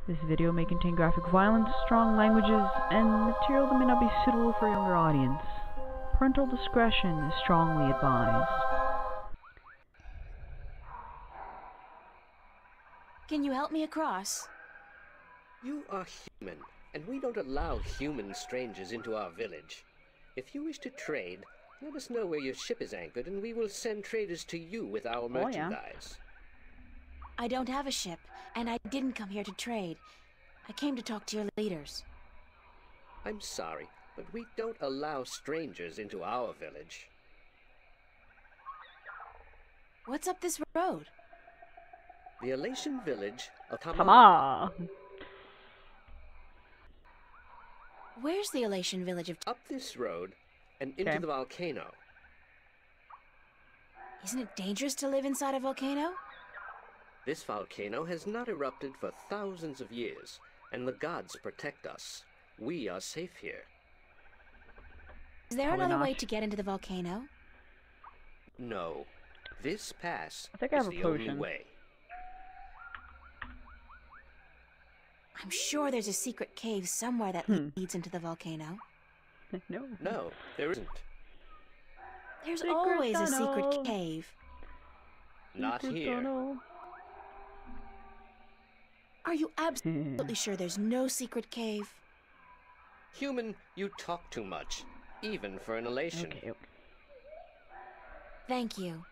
This video may contain graphic violence, strong languages, and material that may not be suitable for a younger audience. Parental discretion is strongly advised. Can you help me across? You are human, and we don't allow human strangers into our village. If you wish to trade, let us know where your ship is anchored, and we will send traders to you with our merchandise. I don't have a ship, and I didn't come here to trade. I came to talk to your leaders. I'm sorry, but we don't allow strangers into our village. What's up this road? The Elation village of Tama! Where's the Elation village of... Up this road and into the volcano. Isn't it dangerous to live inside a volcano? This volcano has not erupted for thousands of years, and the gods protect us. We are safe here. Is there another way to get into the volcano? No. This pass I is the only way. I'm sure there's a secret cave somewhere that leads into the volcano. No, there isn't. There's always a secret cave. Not here. Are you absolutely sure there's no secret cave? Human, you talk too much, even for an Elation. Okay. Thank you.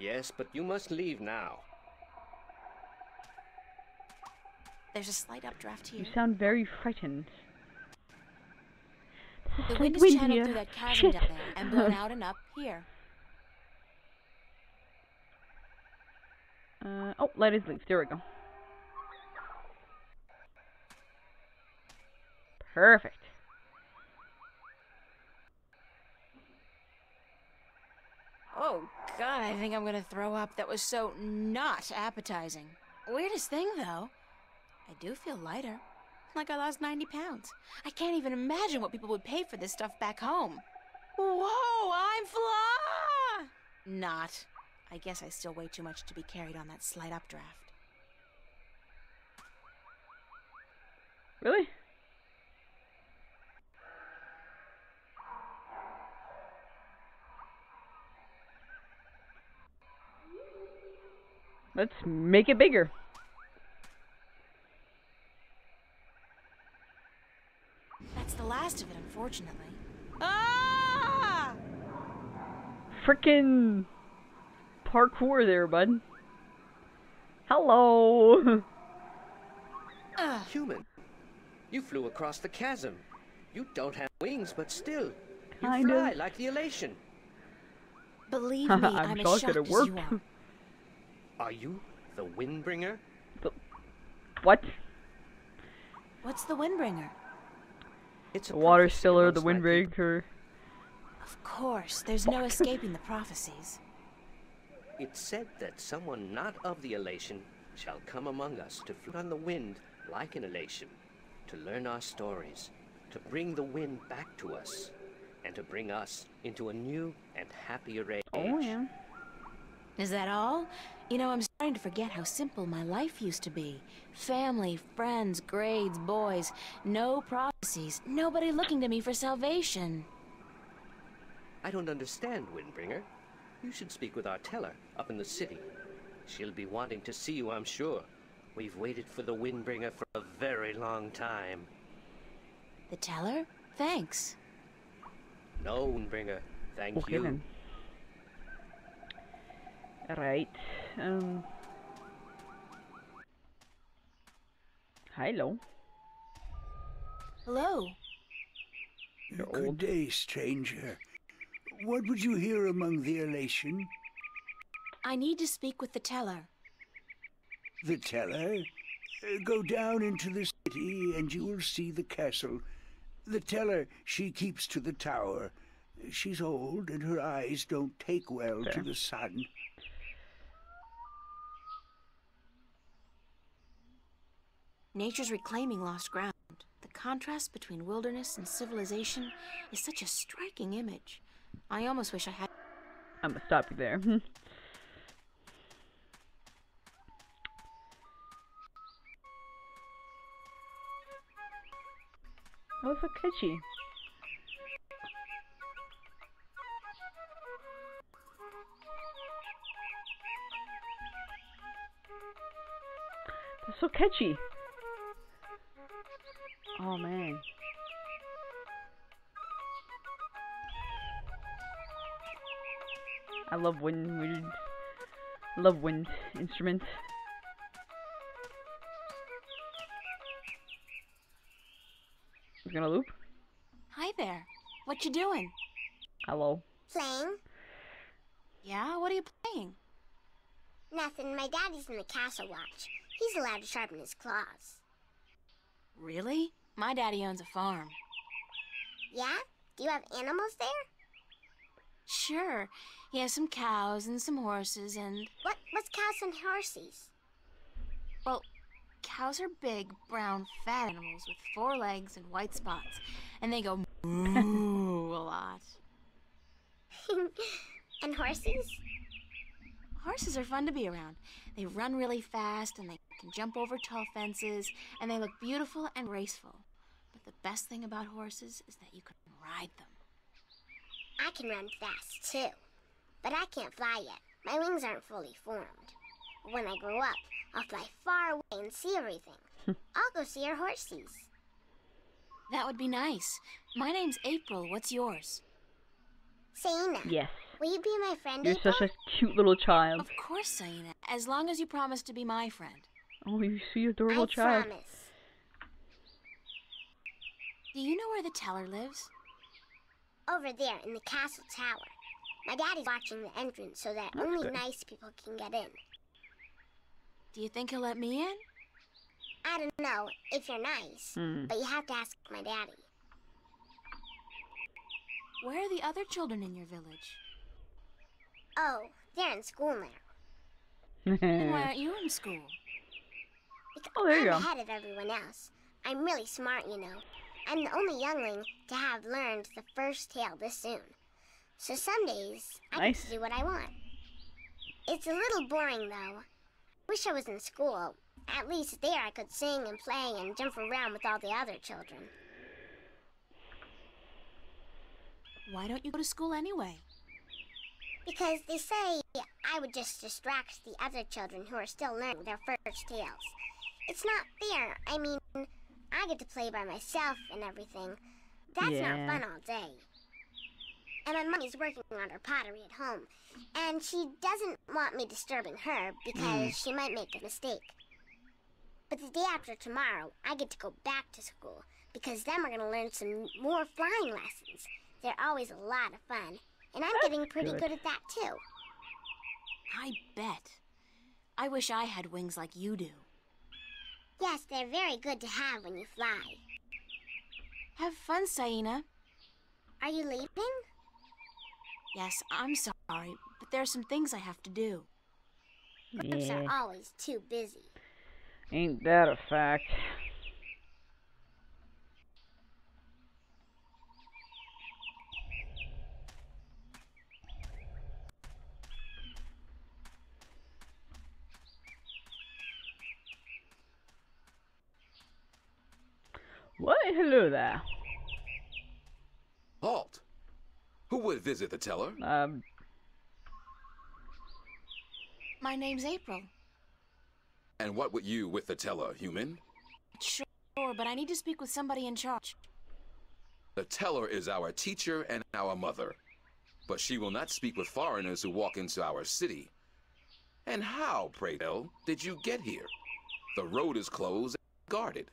Yes, but you must leave now. There's a slight updraft here. You sound very frightened. The wind is channeled through that chasm down there and blown out and up here. Oh, let us leave. There we go. Perfect. Oh, God, I think I'm gonna throw up. That was so not appetizing. Weirdest thing, though. I do feel lighter. Like I lost 90 pounds. I can't even imagine what people would pay for this stuff back home. Whoa, I'm fly! Not. I guess I still weigh too much to be carried on that slight updraft. Really? Let's make it bigger. That's the last of it, unfortunately. Ah! Frickin' parkour there, bud. Hello. Human, you flew across the chasm. You don't have wings, but still, you Kind fly of. like the Elation. Believe me, I'm as shocked as you are. Are you the Windbringer? What? What's the Windbringer? It's a The water prophecy spiller, the amongst my people. windbreaker. Of course, there's no escaping the prophecies. It's said that someone not of the Elation shall come among us to float on the wind like an Elation, to learn our stories, to bring the wind back to us, and to bring us into a new and happier age. Oh, yeah. Is that all? You know, I'm starting to forget how simple my life used to be. Family, friends, grades, boys, no prophecies, nobody looking to me for salvation. I don't understand, Windbringer. You should speak with our teller up in the city. She'll be wanting to see you, I'm sure. We've waited for the Windbringer for a very long time. The teller? Thanks. No, Windbringer. Thank Okay, you. then. Alright. Hello. Hello. You're Good old. day, stranger. What would you hear among the Elation? I need to speak with the teller. The teller? Go down into the city and you will see the castle. The teller, she keeps to the tower. She's old and her eyes don't take well to the sun. Nature's reclaiming lost ground. The contrast between wilderness and civilization is such a striking image. I almost wish I had... I'm gonna stop you there. Oh, it's so catchy. It's so catchy. Oh man. I love wind instruments. It's gonna loop. Hi there. What you doing? Hello. Playing? Yeah, what are you playing? Nothing. My daddy's in the castle watch. He's allowed to sharpen his claws. Really? My daddy owns a farm. Yeah? Do you have animals there? Sure. He has some cows and some horses and... What's cows and horses? Well, cows are big, brown, fat animals with 4 legs and white spots. And they go moo a lot. And horses? Horses are fun to be around. They run really fast and they can jump over tall fences and they look beautiful and graceful. But the best thing about horses is that you can ride them. I can run fast too, but I can't fly yet. My wings aren't fully formed. When I grow up, I'll fly far away and see everything. I'll go see our horses. That would be nice. My name's April. What's yours? Saina. Yes. Will you be my friend, You're April? such a cute little child. Of course, Saina. As long as you promise to be my friend. Oh, you see, adorable I child. promise. Do you know where the teller lives? Over there in the castle tower. My daddy's watching the entrance so that only good. nice people can get in. Do you think he'll let me in? I don't know if you're nice, but you have to ask my daddy. Where are the other children in your village? Oh, they're in school now. And why aren't you in school? Because Oh, there you I'm go. ahead of everyone else. I'm really smart, you know. I'm the only youngling to have learned the first tale this soon. So some days, I Nice. get to do what I want. It's a little boring, though. Wish I was in school. At least there I could sing and play and jump around with all the other children. Why don't you go to school anyway? Because they say I would just distract the other children who are still learning their first tales. It's not fair. I mean, I get to play by myself and everything. That's Yeah. not fun all day. And my mommy's working on her pottery at home. And she doesn't want me disturbing her because she might make a mistake. But the day after tomorrow, I get to go back to school because then we're going to learn some more flying lessons. They're always a lot of fun. And I'm getting pretty good at that too. I bet. I wish I had wings like you do. Yes, they're very good to have when you fly. Have fun, Saina. Are you leaving? Yes, I'm sorry, but there are some things I have to do. Birds Yeah. are always too busy. Ain't that a fact? What? Hello there. Halt! Who would visit the teller? My name's April. And what would you with the teller, human? Sure, but I need to speak with somebody in charge. The teller is our teacher and our mother. But she will not speak with foreigners who walk into our city. And how, pray tell, did you get here? The road is closed and guarded.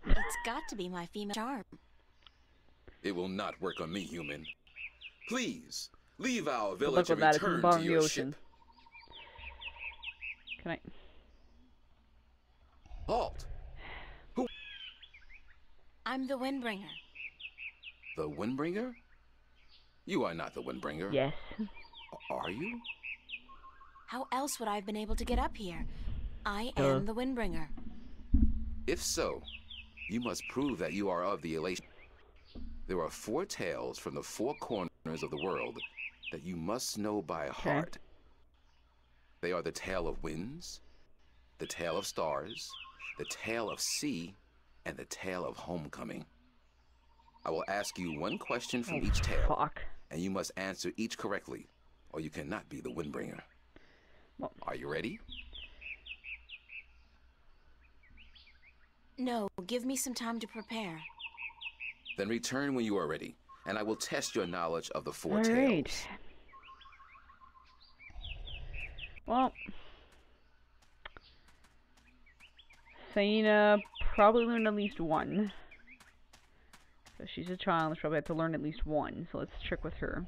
It's got to be my female charm. It will not work on me, human. Please, leave our Look village at and that, it's in the return bottom to of the your ocean. ship. Can I? Halt! I'm the Windbringer. The Windbringer? You are not the Windbringer. Yes. Are you? How else would I have been able to get up here? I Duh. am the Windbringer. If so, you must prove that you are of the elation. There are 4 tales from the 4 corners of the world that you must know by heart. They are the tale of winds, the tale of stars, the tale of sea, and the tale of homecoming. I will ask you one question from each tale, Fuck. and you must answer each correctly, or you cannot be the Windbringer. Well, Are you ready? No, give me some time to prepare. Then return when you are ready, and I will test your knowledge of the four all tales. right. Well, Saina probably learned at least one. So she's a child, she probably had to learn at least one. So let's check with her.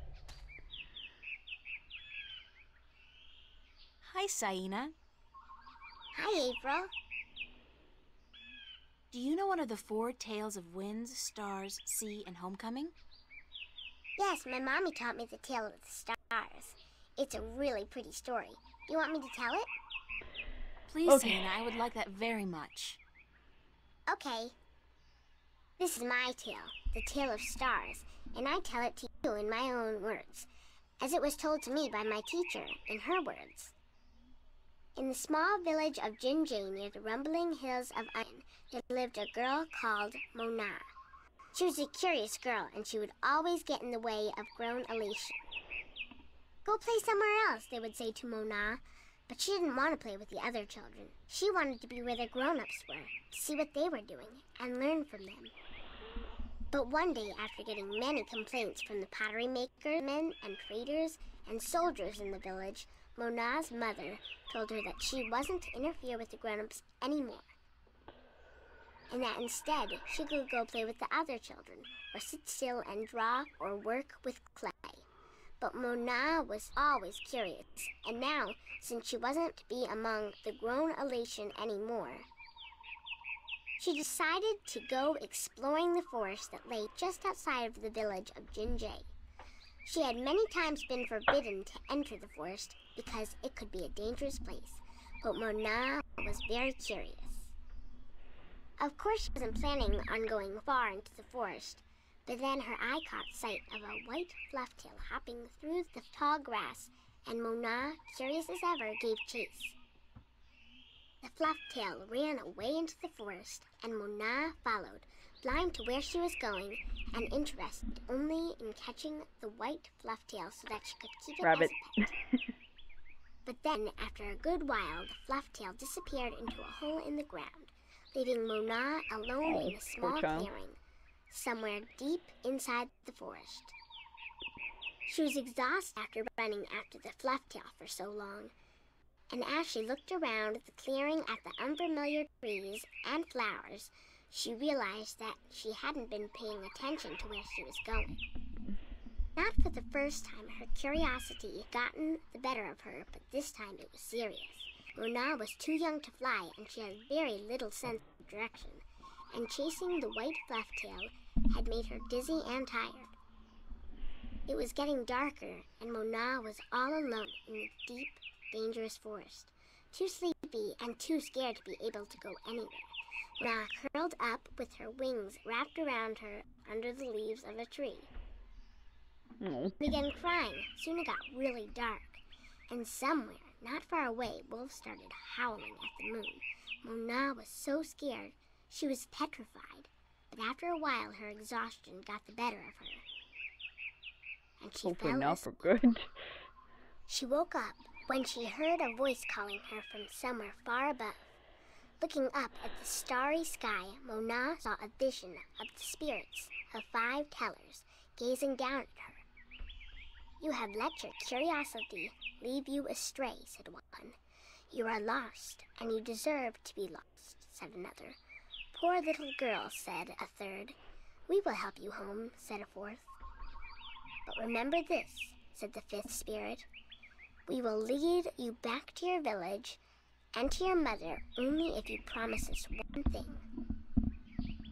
Hi, Saina. Hi, April. Do you know one of the four tales of winds, stars, sea, and homecoming? Yes, my mommy taught me the tale of the stars. It's a really pretty story. You want me to tell it? Please, Okay. Saina, I would like that very much. Okay. This is my tale, the tale of stars, and I tell it to you in my own words, as it was told to me by my teacher in her words. In the small village of Jinjay near the rumbling hills of Iron, there lived a girl called Mona. She was a curious girl, and she would always get in the way of grown elation. Go play somewhere else, they would say to Mona, but she didn't want to play with the other children. She wanted to be where the grown-ups were, to see what they were doing, and learn from them. But one day, after getting many complaints from the pottery makers, men and traders, and soldiers in the village, Mona's mother told her that she wasn't to interfere with the grown-ups anymore, and that instead she could go play with the other children, or sit still and draw or work with clay. But Mona was always curious, and now, since she wasn't to be among the grown elation anymore, she decided to go exploring the forest that lay just outside of the village of Jinjay. She had many times been forbidden to enter the forest because it could be a dangerous place, but Mona was very curious. Of course, she wasn't planning on going far into the forest, but then her eye caught sight of a white flufftail hopping through the tall grass, and Mona, curious as ever, gave chase. The flufftail ran away into the forest, and Mona followed, blind to where she was going, and interested only in catching the white flufftail so that she could keep it Rabbit. as a pet. But then, after a good while, the flufftail disappeared into a hole in the ground, leaving Mona alone in a small poor child. clearing, somewhere deep inside the forest. She was exhausted after running after the flufftail for so long, and as she looked around the clearing at the unfamiliar trees and flowers, she realized that she hadn't been paying attention to where she was going. Not for the first time, her curiosity had gotten the better of her, but this time it was serious. Mona was too young to fly, and she had very little sense of direction, and chasing the white flufftail had made her dizzy and tired. It was getting darker, and Mona was all alone in the deep, dangerous forest, too sleepy and too scared to be able to go anywhere. Mona curled up with her wings wrapped around her under the leaves of a tree. Oh. Began crying. Soon it got really dark, and somewhere, not far away, wolves started howling at the moon. Mona was so scared, she was petrified, but after a while her exhaustion got the better of her, and she Hopefully fell not for asleep. good. She woke up when she heard a voice calling her from somewhere far above. Looking up at the starry sky, Mona saw a vision of the spirits of 5 tellers gazing down at her. "You have let your curiosity lead you astray," said one. "You are lost, and you deserve to be lost," said another. "Poor little girl," said a third. "We will help you home," said a fourth. "But remember this," said the 5th spirit. "We will lead you back to your village and to your mother only if you promise us one thing."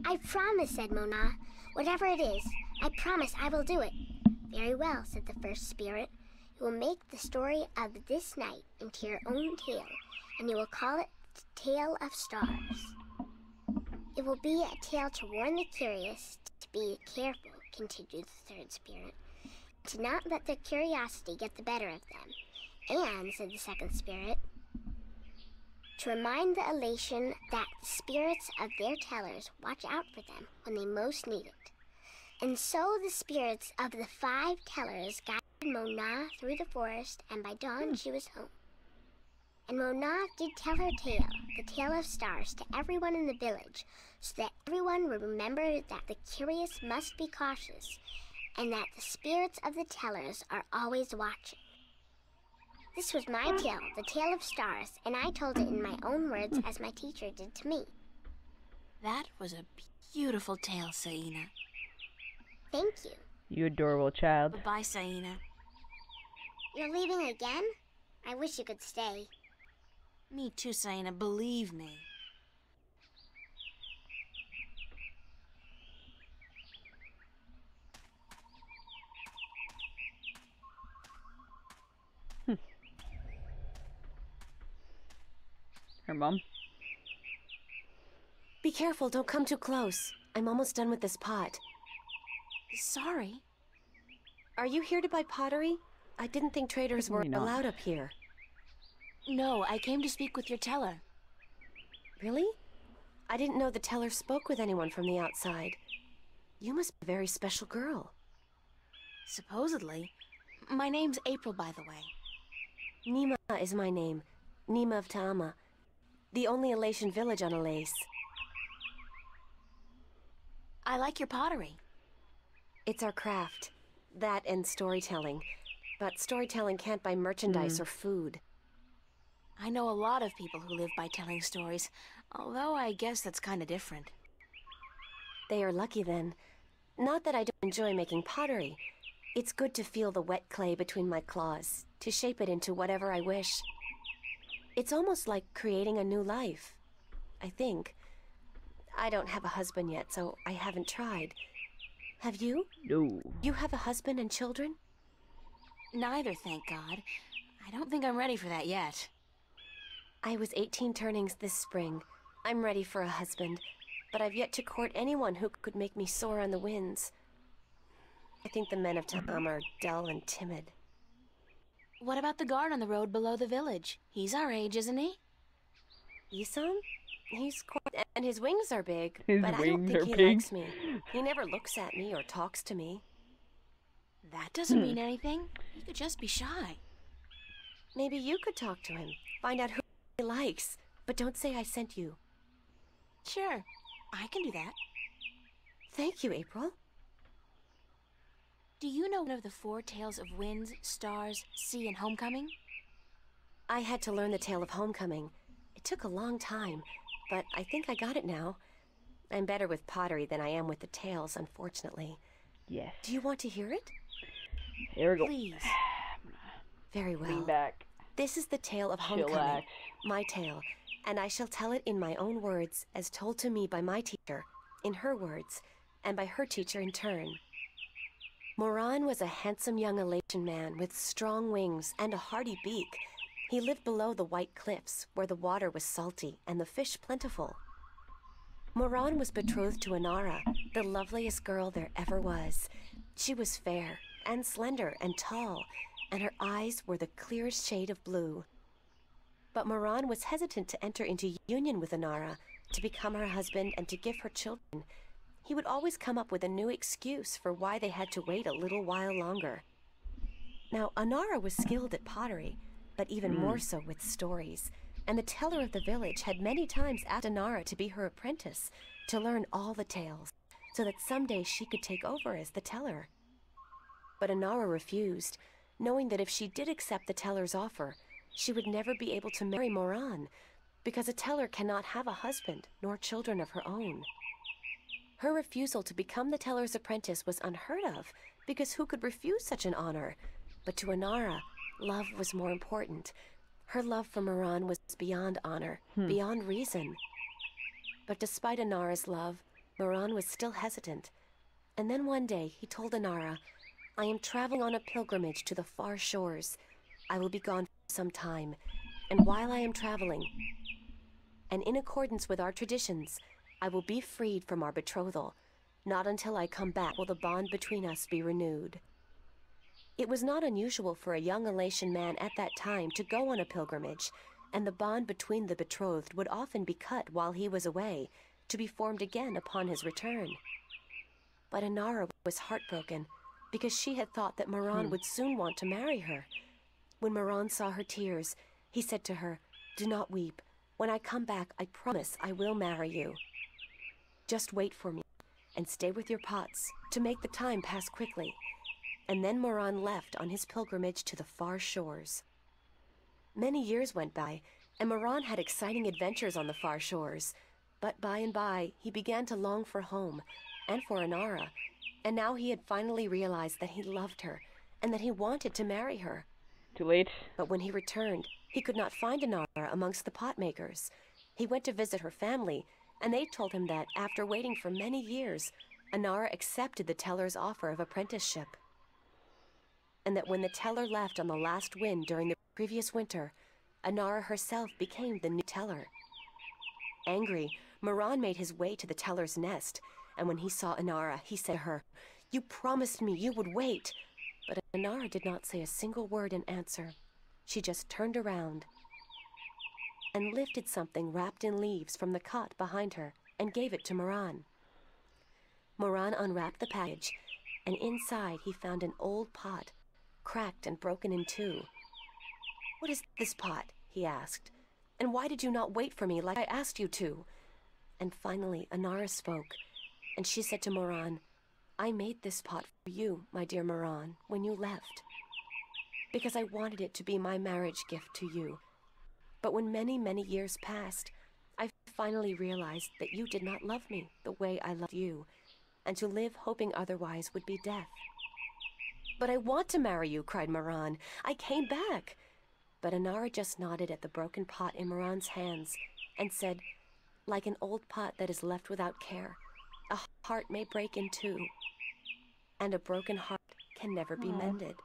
"I promise," said Mona. "Whatever it is, I promise I will do it." "Very well," said the 1st spirit. "You will make the story of this night into your own tale, and you will call it the Tale of Stars. It will be a tale to warn the curious to be careful," continued the 3rd spirit, "to not let their curiosity get the better of them. And," said the 2nd spirit, "to remind the elation that the spirits of their tellers watch out for them when they most need it. And so the spirits of the 5 tellers guided Mona through the forest, and by dawn she was home. And Mona did tell her tale, the tale of stars, to everyone in the village, so that everyone would remember that the curious must be cautious, and that the spirits of the tellers are always watching. This was my tale, the tale of stars, and I told it in my own words as my teacher did to me. That was a beautiful tale, Saina. Thank you. You adorable child. Goodbye, Saina. You're leaving again? I wish you could stay. Me too, Saina, believe me. Her mom? Be careful, don't come too close. I'm almost done with this pot. Sorry. Are you here to buy pottery? I didn't think traders were Certainly not. allowed up here. No, I came to speak with your teller. Really? I didn't know the teller spoke with anyone from the outside. You must be a very special girl. Supposedly. My name's April, by the way. Nima is my name. Nima of Ta'ama. The only Elation village on Alace. I like your pottery. It's our craft. That and storytelling. But storytelling can't buy merchandise or food. I know a lot of people who live by telling stories, although I guess that's kind of different. They are lucky then. Not that I don't enjoy making pottery. It's good to feel the wet clay between my claws, to shape it into whatever I wish. It's almost like creating a new life, I think. I don't have a husband yet, so I haven't tried. Have you? No. You have a husband and children? Neither, thank God. I don't think I'm ready for that yet. I was 18 turnings this spring. I'm ready for a husband, but I've yet to court anyone who could make me soar on the winds. I think the men of Ta'ama are dull and timid. What about the guard on the road below the village? He's our age, isn't he? Isom? He's quite... and his wings are big, His but I don't wings think are he big. likes me. He never looks at me or talks to me. That doesn't mean anything. He could just be shy. Maybe you could talk to him, find out who he likes, but don't say I sent you. Sure, I can do that. Thank you, April. Do you know one of the 4 tales of winds, stars, sea, and homecoming? I had to learn the tale of homecoming. It took a long time, but I think I got it now. I'm better with pottery than I am with the tales, unfortunately. Yes. Do you want to hear it? Here we go. Please. Very Lean well. back. This is the tale of homecoming, Chillax. my tale, and I shall tell it in my own words as told to me by my teacher, in her words, and by her teacher in turn. Moran was a handsome young Elation man with strong wings and a hardy beak. He lived below the white cliffs, where the water was salty and the fish plentiful. Moran was betrothed to Inara, the loveliest girl there ever was. She was fair and slender and tall, and her eyes were the clearest shade of blue. But Moran was hesitant to enter into union with Inara, to become her husband and to give her children. He would always come up with a new excuse for why they had to wait a little while longer. Now, Inara was skilled at pottery, but even more so with stories, and the teller of the village had many times asked Inara to be her apprentice, to learn all the tales, so that someday she could take over as the teller. But Inara refused, knowing that if she did accept the teller's offer, she would never be able to marry Moran, because a teller cannot have a husband nor children of her own. Her refusal to become the teller's apprentice was unheard of, because who could refuse such an honor? But to Inara, love was more important. Her love for Moran was beyond honor, beyond reason. But despite Inara's love, Moran was still hesitant. And then one day he told Inara, "I am traveling on a pilgrimage to the far shores. I will be gone for some time, and while I am traveling, and in accordance with our traditions, I will be freed from our betrothal. Not until I come back will the bond between us be renewed." It was not unusual for a young Elation man at that time to go on a pilgrimage, and the bond between the betrothed would often be cut while he was away, to be formed again upon his return. But Inara was heartbroken because she had thought that Moran would soon want to marry her. When Moran saw her tears, he said to her, "Do not weep. When I come back, I promise I will marry you. Just wait for me and stay with your pots to make the time pass quickly." And then Moran left on his pilgrimage to the far shores. Many years went by, and Moran had exciting adventures on the far shores. But by and by, he began to long for home, and for Inara, and now he had finally realized that he loved her, and that he wanted to marry her. Too late. But when he returned, he could not find Inara amongst the pot makers. He went to visit her family, and they told him that, after waiting for many years, Inara accepted the teller's offer of apprenticeship. And that when the teller left on the last wind during the previous winter, Inara herself became the new teller. Angry, Moran made his way to the teller's nest, and when he saw Inara, he said to her, "You promised me you would wait." But Inara did not say a single word in answer. She just turned around and lifted something wrapped in leaves from the cot behind her and gave it to Moran. Moran unwrapped the package, and inside he found an old pot, cracked and broken in two. "What is this pot?" he asked. "And why did you not wait for me like I asked you to?" And finally Inara spoke, and she said to Moran, "I made this pot for you, my dear Moran, when you left, because I wanted it to be my marriage gift to you. But when many, many years passed, I finally realized that you did not love me the way I loved you, and to live hoping otherwise would be death." "But I want to marry you," cried Moran. "I came back." But Inara just nodded at the broken pot in Moran's hands and said, "Like an old pot that is left without care, a heart may break in two, and a broken heart can never be mended."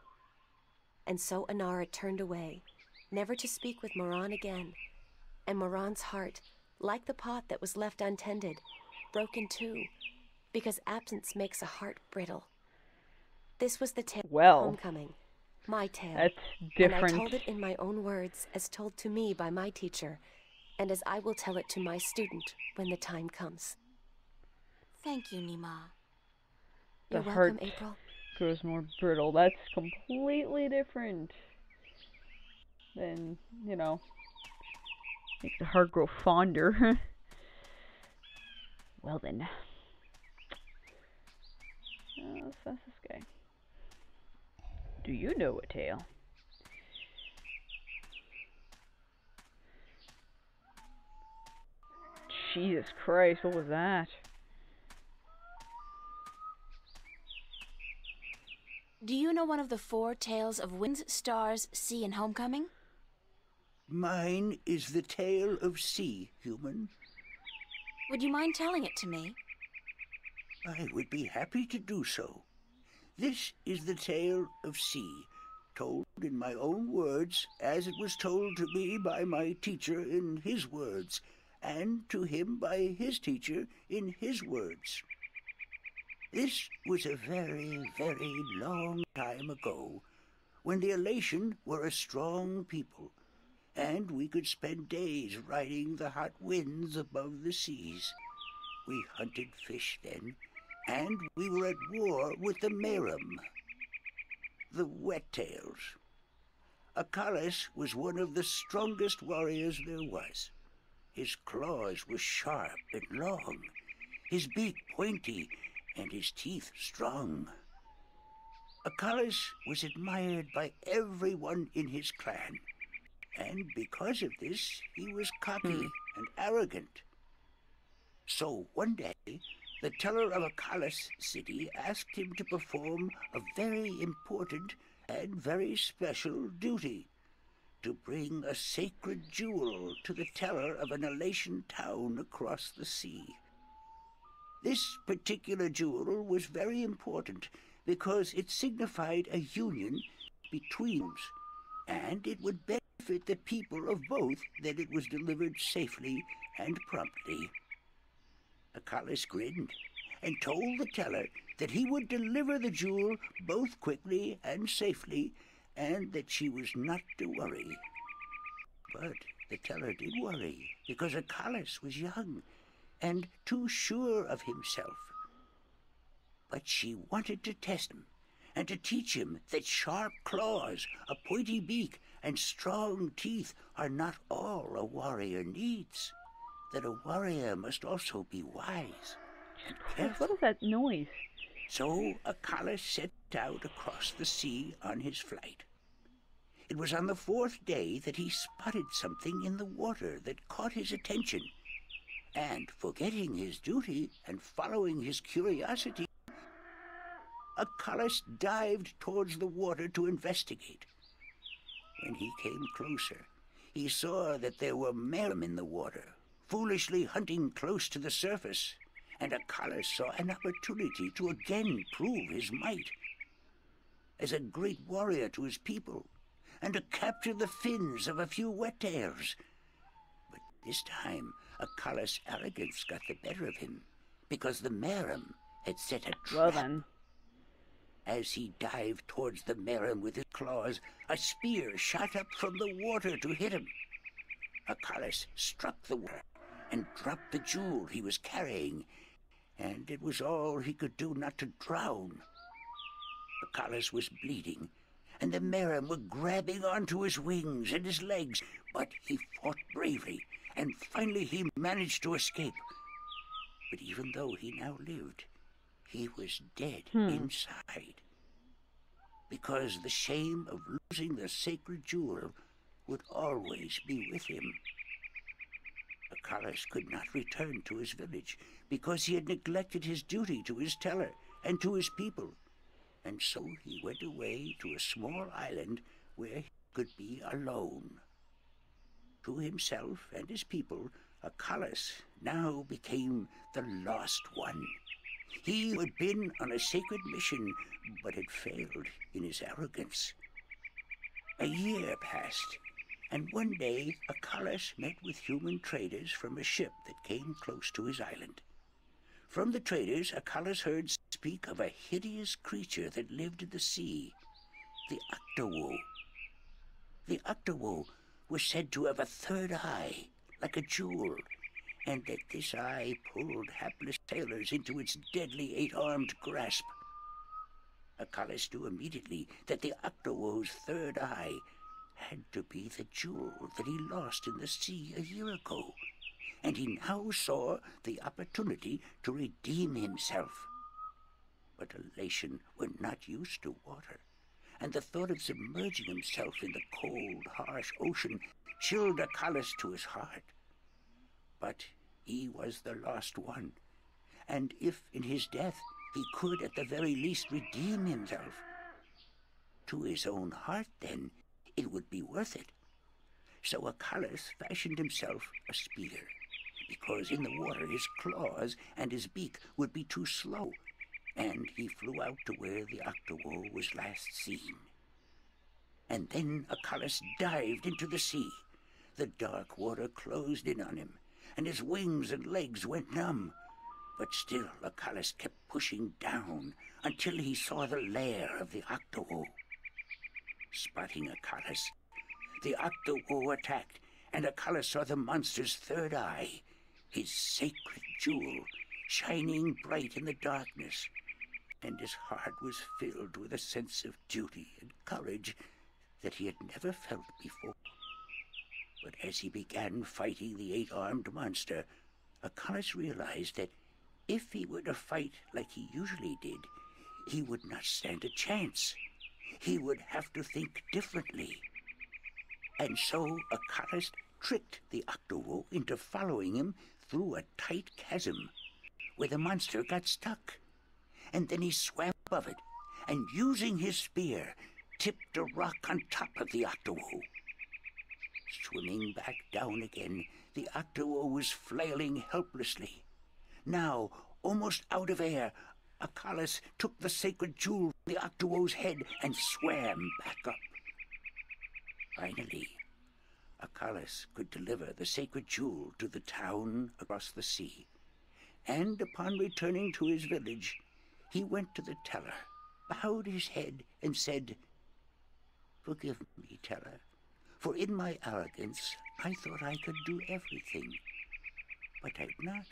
And so Inara turned away, never to speak with Moran again, and Moran's heart, like the pot that was left untended, broke in two, because absence makes a heart brittle. This was the tale of homecoming, my tale. That's different. And I told it in my own words, as told to me by my teacher, and as I will tell it to my student when the time comes. Thank you, Nima. You're The welcome, heart April. grows more brittle. That's completely different than, you know, make the heart grow fonder. Well then. Let's ask this guy. Do you know a tale? Jesus Christ, what was that? Do you know one of the 4 tales of winds, stars, sea, and homecoming? Mine is the tale of sea, human. Would you mind telling it to me? I would be happy to do so. This is the tale of sea, told in my own words, as it was told to me by my teacher in his words, and to him by his teacher in his words. This was a very, very long time ago, when the Elation were a strong people, and we could spend days riding the hot winds above the seas. We hunted fish then, and we were at war with the Merum, the Wet-tails. Acalis was one of the strongest warriors there was. His claws were sharp and long, his beak pointy, and his teeth strong. Acalis was admired by everyone in his clan, and because of this, he was cocky and arrogant. So one day, the teller of Acalis city asked him to perform a very important and very special duty, to bring a sacred jewel to the teller of an Elation town across the sea. This particular jewel was very important because it signified a union between us, and it would benefit the people of both that it was delivered safely and promptly. Acalis grinned and told the teller that he would deliver the jewel both quickly and safely, and that she was not to worry. But the teller did worry, because Acalis was young and too sure of himself. But she wanted to test him, and to teach him that sharp claws, a pointy beak, and strong teeth are not all a warrior needs. That a warrior must also be wise and careful. What is that noise? So Arcadia set out across the sea on his flight. It was on the 4th day that he spotted something in the water that caught his attention, and forgetting his duty and following his curiosity, Arcadia dived towards the water to investigate. When he came closer, he saw that there were mermen in the water, foolishly hunting close to the surface, and Arcadia saw an opportunity to again prove his might as a great warrior to his people, and to capture the fins of a few wet-tails. But this time, Arcadia's arrogance got the better of him, because the mermen had set a trap. Well then. As he dived towards the mermen with his claws, a spear shot up from the water to hit him. Arcadia struck the water and dropped the jewel he was carrying, and it was all he could do not to drown. Arcadia was bleeding, and the mermen were grabbing onto his wings and his legs, but he fought bravely, and finally he managed to escape. But even though he now lived, he was dead inside, because the shame of losing the sacred jewel would always be with him. Arcadia could not return to his village, because he had neglected his duty to his teller and to his people, and so he went away to a small island where he could be alone. To himself and his people, Arcadia now became the Lost One. He who had been on a sacred mission, but had failed in his arrogance. A year passed, and one day Arcadia met with human traders from a ship that came close to his island. From the traders, Arcadia heard speak of a hideous creature that lived in the sea, the Octowo. The Octowo was said to have a third eye, like a jewel, and that this eye pulled hapless sailors into its deadly 8-armed grasp. Arcadia knew immediately that the Octowo's third eye had to be the jewel that he lost in the sea a year ago, and he now saw the opportunity to redeem himself. But Elation were not used to water, and the thought of submerging himself in the cold, harsh ocean chilled Arcadia to his heart. But he was the Lost One, and if in his death he could at the very least redeem himself, to his own heart then it would be worth it. So Arcadia fashioned himself a spear, because in the water his claws and his beak would be too slow, and he flew out to where the Octowo was last seen. And then Arcadia dived into the sea. The dark water closed in on him, and his wings and legs went numb. But still Arcadia kept pushing down until he saw the lair of the Octowo. Spotting Arcadia, the Octowo attacked, and Arcadia saw the monster's third eye, his sacred jewel, shining bright in the darkness, and his heart was filled with a sense of duty and courage that he had never felt before. But as he began fighting the 8-armed monster, Arcadia realized that if he were to fight like he usually did, he would not stand a chance. He would have to think differently. And so Arcadia tricked the Octowo into following him through a tight chasm, where the monster got stuck. And then he swam above it, and using his spear, tipped a rock on top of the Octowo. Swimming back down again, the Octowo was flailing helplessly. Now, almost out of air, Arcadia took the sacred jewel from the Octowo's head and swam back up. Finally, Arcadia could deliver the sacred jewel to the town across the sea, and upon returning to his village, he went to the teller, bowed his head, and said, "Forgive me, teller, for in my arrogance I thought I could do everything. But I'd not,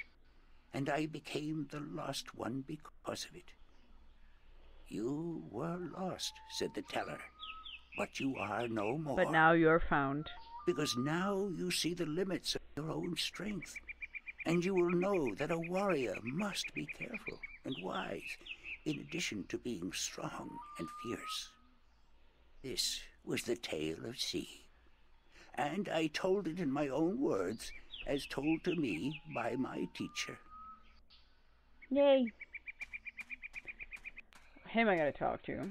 and I became the Lost One because of it. You were lost, said the teller, but you are no more. But now you're found. Because now you see the limits of your own strength, and you will know that a warrior must be careful and wise, in addition to being strong and fierce. This was the tale of C, and I told it in my own words, as told to me by my teacher. Yay. Him I gotta talk to.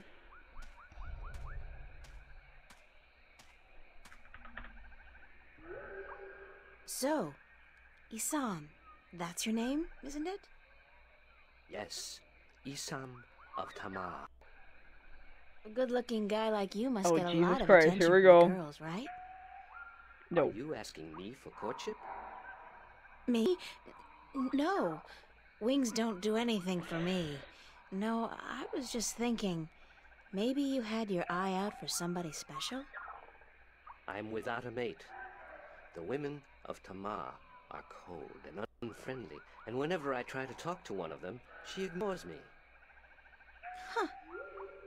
So, Isam, that's your name, isn't it? Yes, Isam of Tamar. A good-looking guy like you must Oh, get a Jesus lot of Christ, attention here we from go. the girls, right? No. Are you asking me for courtship? Me? No. Wings don't do anything for me. No, I was just thinking, maybe you had your eye out for somebody special? I'm without a mate. The women of Tamar are cold and unfriendly, and whenever I try to talk to one of them, she ignores me. Huh.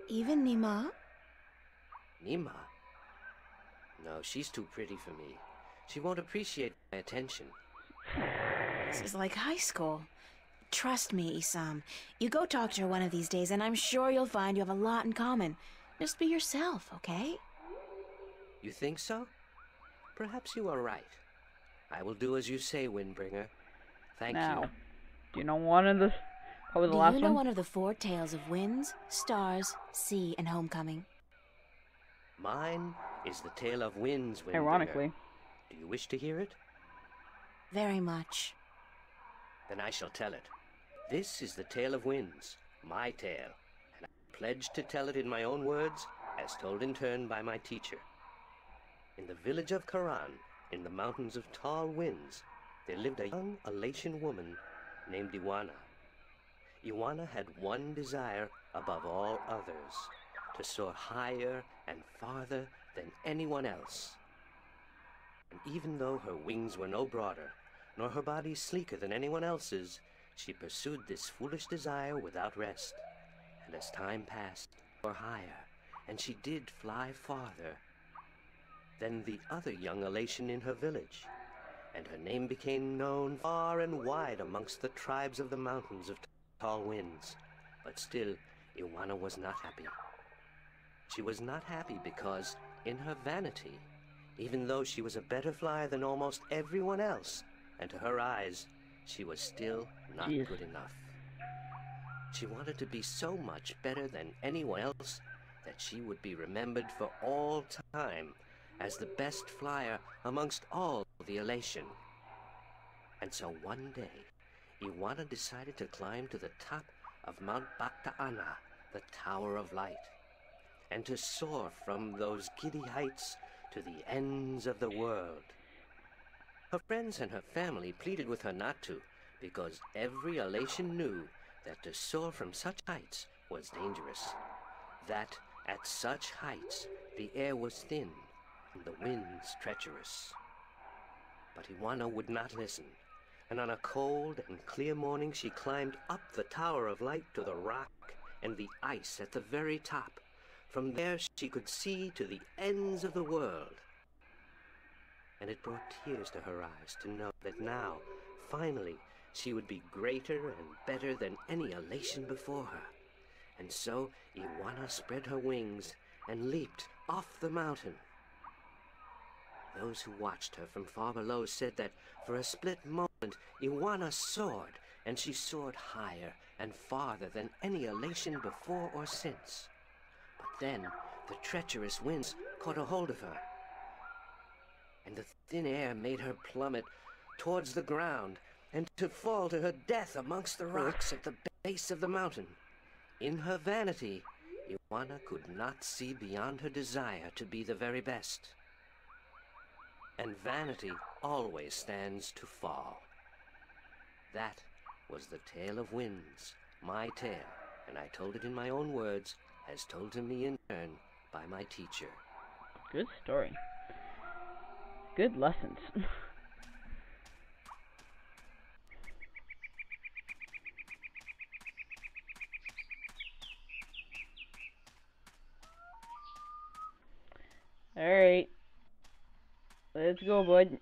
Even Nima? Nima? No, she's too pretty for me. She won't appreciate my attention. This is like high school. Trust me, Isam. You go talk to her one of these days, and I'm sure you'll find you have a lot in common. Just be yourself, okay? You think so? Perhaps you are right. I will do as you say, Windbringer. Thank Now, you. do you know one of the... What was the Do last you know one? one of the 4 tales of winds, stars, sea, and homecoming? Mine is the tale of winds, Windbringer. Ironically. Do you wish to hear it? Very much. Then I shall tell it. This is the tale of winds, my tale, and I pledge to tell it in my own words, as told in turn by my teacher. In the village of Karan, in the mountains of tall winds, there lived a young Elation woman named Iwana. Iwana had one desire above all others, to soar higher and farther than anyone else. And even though her wings were no broader, nor her body sleeker than anyone else's, she pursued this foolish desire without rest. And as time passed, or higher, and she did fly farther than the other young Elation in her village, and her name became known far and wide amongst the tribes of the mountains of tall winds. But still, Iwana was not happy. She was not happy because, in her vanity, even though she was a better flyer than almost everyone else, and to her eyes, she was still not good enough. She wanted to be so much better than anyone else that she would be remembered for all time as the best flyer amongst all the Elation. And so one day, Iwana decided to climb to the top of Mount Bakta'ana, the Tower of Light, and to soar from those giddy heights to the ends of the world. Her friends and her family pleaded with her not to, because every Elation knew that to soar from such heights was dangerous, that at such heights the air was thin and the winds treacherous. But Iwana would not listen, and on a cold and clear morning she climbed up the Tower of Light to the rock and the ice at the very top. From there she could see to the ends of the world. And it brought tears to her eyes to know that now, finally, she would be greater and better than any Elation before her. And so Iwana spread her wings and leaped off the mountain. Those who watched her from far below said that for a split moment Iwana soared, and she soared higher and farther than any Elation before or since. But then the treacherous winds caught a hold of her, and the thin air made her plummet towards the ground and to fall to her death amongst the rocks at the base of the mountain. In her vanity, Iwana could not see beyond her desire to be the very best. And vanity always stands to fall. That was the tale of winds, my tale, and I told it in my own words, as told to me in turn by my teacher. Good story. Good lessons. Alright. Let's go, bud.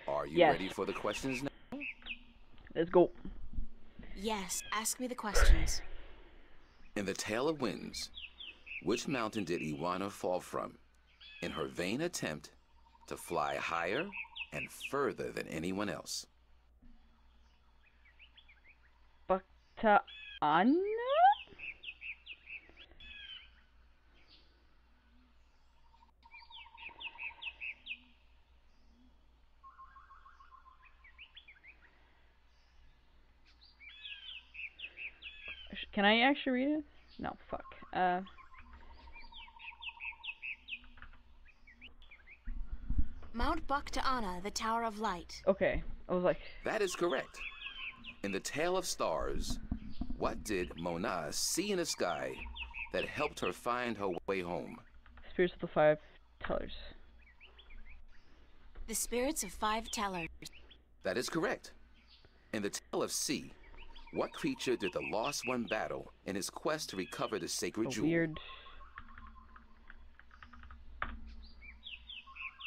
Are you Yes. ready for the questions now? Let's go. Yes, ask me the questions. In the Tale of Winds, which mountain did Iwana fall from in her vain attempt to fly higher and further than anyone else? Anna? Can I actually read it? No, fuck. Mount Ana, the Tower of Light. Okay. I was like... That is correct. In the Tale of Stars, what did Mona see in the sky that helped her find her way home? Spirits of the Five Tellers. The Spirits of Five Tellers. That is correct. In the Tale of Sea, what creature did the Lost One battle in his quest to recover the sacred jewel? Weird.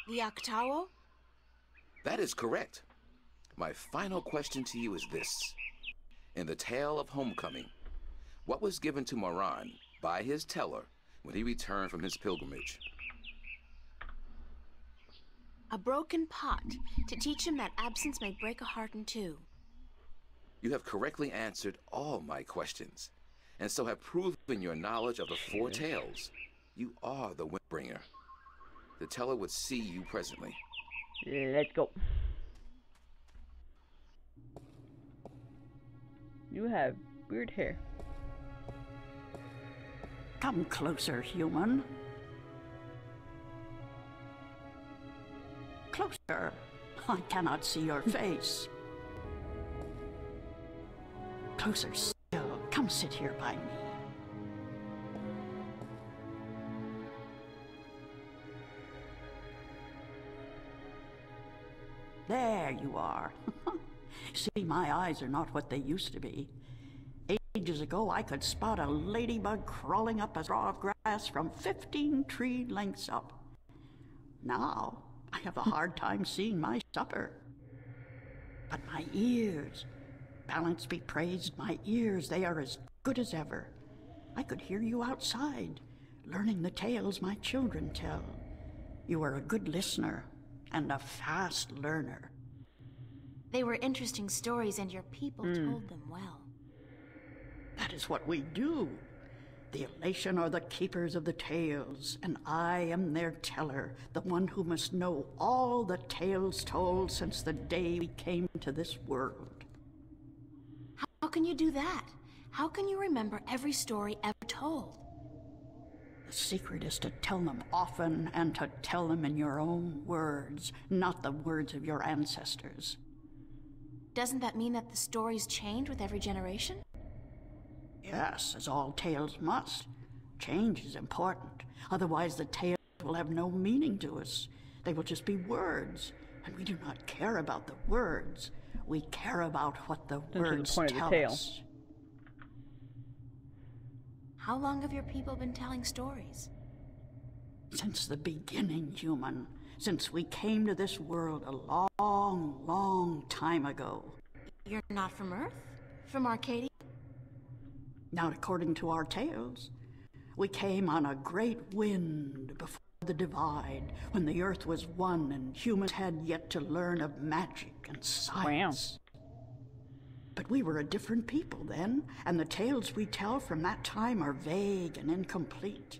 The Octawo? That is correct. My final question to you is this. In the Tale of Homecoming, what was given to Moran by his teller when he returned from his pilgrimage? A broken pot to teach him that absence may break a heart in two. You have correctly answered all my questions, and so have proven your knowledge of the four tales. You are the Windbringer. The teller would see you presently. Let's go. You have weird hair. Come closer, human. Closer. I cannot see your face. Closer still. Come sit here by me. There you are. See, my eyes are not what they used to be. Ages ago, I could spot a ladybug crawling up a straw of grass from 15 tree lengths up. Now, I have a hard time seeing my supper. But my ears, balance be praised, my ears, they are as good as ever. I could hear you outside, learning the tales my children tell. You are a good listener and a fast learner. They were interesting stories, and your people told them well. That is what we do. The elation are the keepers of the tales, and I am their teller, the one who must know all the tales told since the day we came to this world. How can you do that? How can you remember every story ever told? The secret is to tell them often and to tell them in your own words, not the words of your ancestors. Doesn't that mean that the stories change with every generation? Yes, as all tales must. Change is important. Otherwise the tales will have no meaning to us. They will just be words. And we do not care about the words. We care about what the words tell us. How long have your people been telling stories? Since the beginning, human. Since we came to this world a long, long time ago. You're not from Earth? From Arcadia? Not according to our tales. We came on a great wind before the divide, when the earth was one and humans had yet to learn of magic and science. Wow. But we were a different people then, and the tales we tell from that time are vague and incomplete.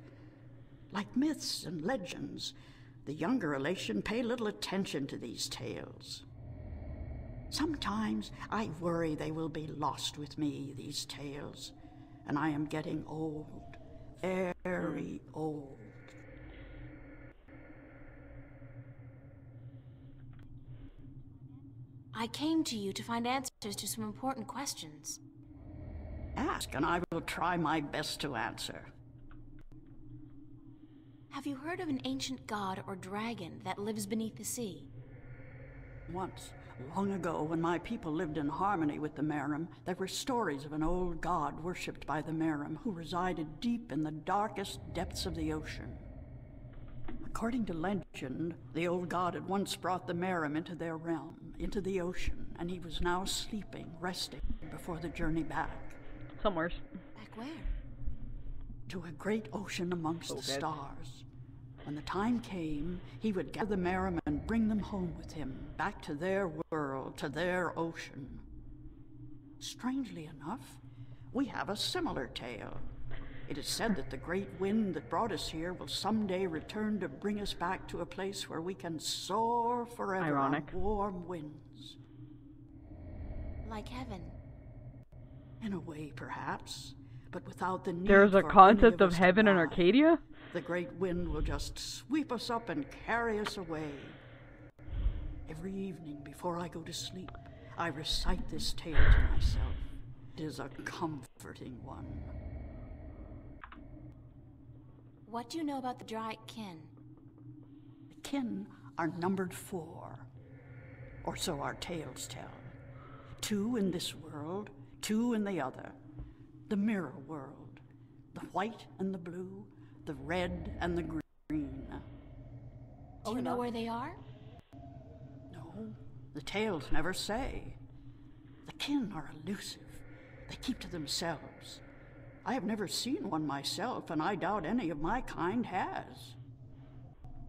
Like myths and legends, the younger elation pay little attention to these tales. Sometimes I worry they will be lost with me, these tales. And I am getting old, very old. I came to you to find answers to some important questions. Ask, and I will try my best to answer. Have you heard of an ancient god or dragon that lives beneath the sea? Once, long ago, when my people lived in harmony with the Merim, there were stories of an old god worshipped by the Merim who resided deep in the darkest depths of the ocean. According to legend, the old god had once brought the Merim into their realm, into the ocean, and he was now sleeping, resting before the journey back. Somewhere. Back where? To a great ocean amongst the stars. When the time came, he would gather the Merim and bring them home with him, back to their world, to their ocean. Strangely enough, we have a similar tale. It is said that the great wind that brought us here will someday return to bring us back to a place where we can soar forever on warm winds. Like heaven. In a way, perhaps, but without the need There's a for concept any of us heaven to in die. Arcadia? The great wind will just sweep us up and carry us away. Every evening before I go to sleep, I recite this tale to myself. It is a comforting one. What do you know about the Dry Kin? The kin are numbered 4, or so our tales tell. 2 in this world, 2 in the other. The mirror world, the white and the blue, the red and the green. Do you know where they are? No, the tales never say. The kin are elusive. They keep to themselves. I have never seen one myself, and I doubt any of my kind has.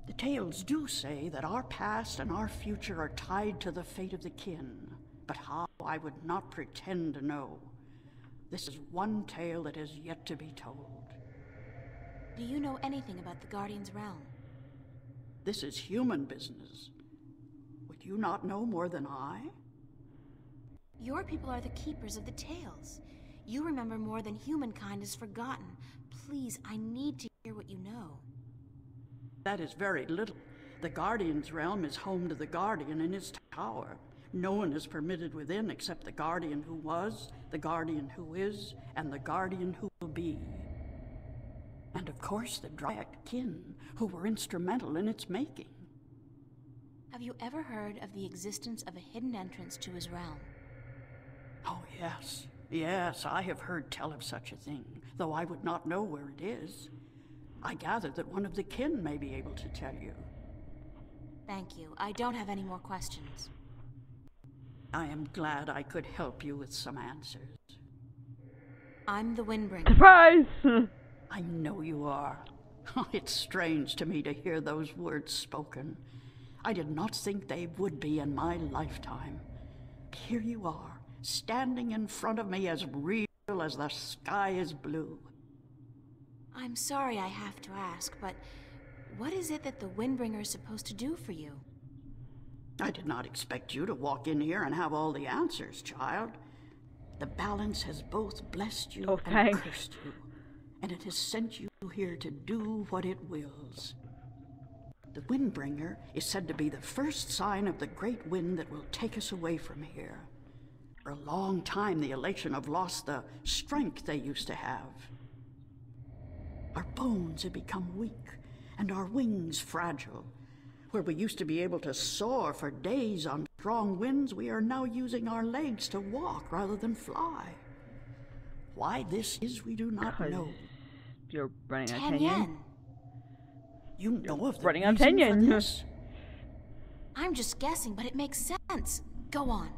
The tales do say that our past and our future are tied to the fate of the kin, but how I would not pretend to know. This is one tale that has yet to be told. Do you know anything about the Guardian's realm? This is human business. Would you not know more than I? Your people are the keepers of the tales. You remember more than humankind has forgotten. Please, I need to hear what you know. That is very little. The Guardian's realm is home to the Guardian in his tower. No one is permitted within except the Guardian who was, the Guardian who is, and the Guardian who will be. And of course the Dryad kin, who were instrumental in its making. Have you ever heard of the existence of a hidden entrance to his realm? Oh, yes. Yes, I have heard tell of such a thing, though I would not know where it is. I gather that one of the kin may be able to tell you. Thank you. I don't have any more questions. I am glad I could help you with some answers. I'm the Windbringer. Surprise! I know you are. It's strange to me to hear those words spoken. I did not think they would be in my lifetime. Here you are, standing in front of me as real as the sky is blue. I'm sorry I have to ask, but what is it that the Windbringer is supposed to do for you? I did not expect you to walk in here and have all the answers, child. The balance has both blessed you and cursed you, and it has sent you here to do what it wills. The Windbringer is said to be the first sign of the great wind that will take us away from here. For a long time, the Elation have lost the strength they used to have. Our bones have become weak, and our wings fragile. Where we used to be able to soar for days on strong winds, we are now using our legs to walk rather than fly. Why this is, we do not know. You're running out of 10 yen. You know of the running out of reason 10 for yen. this? I'm just guessing, but it makes sense. Go on.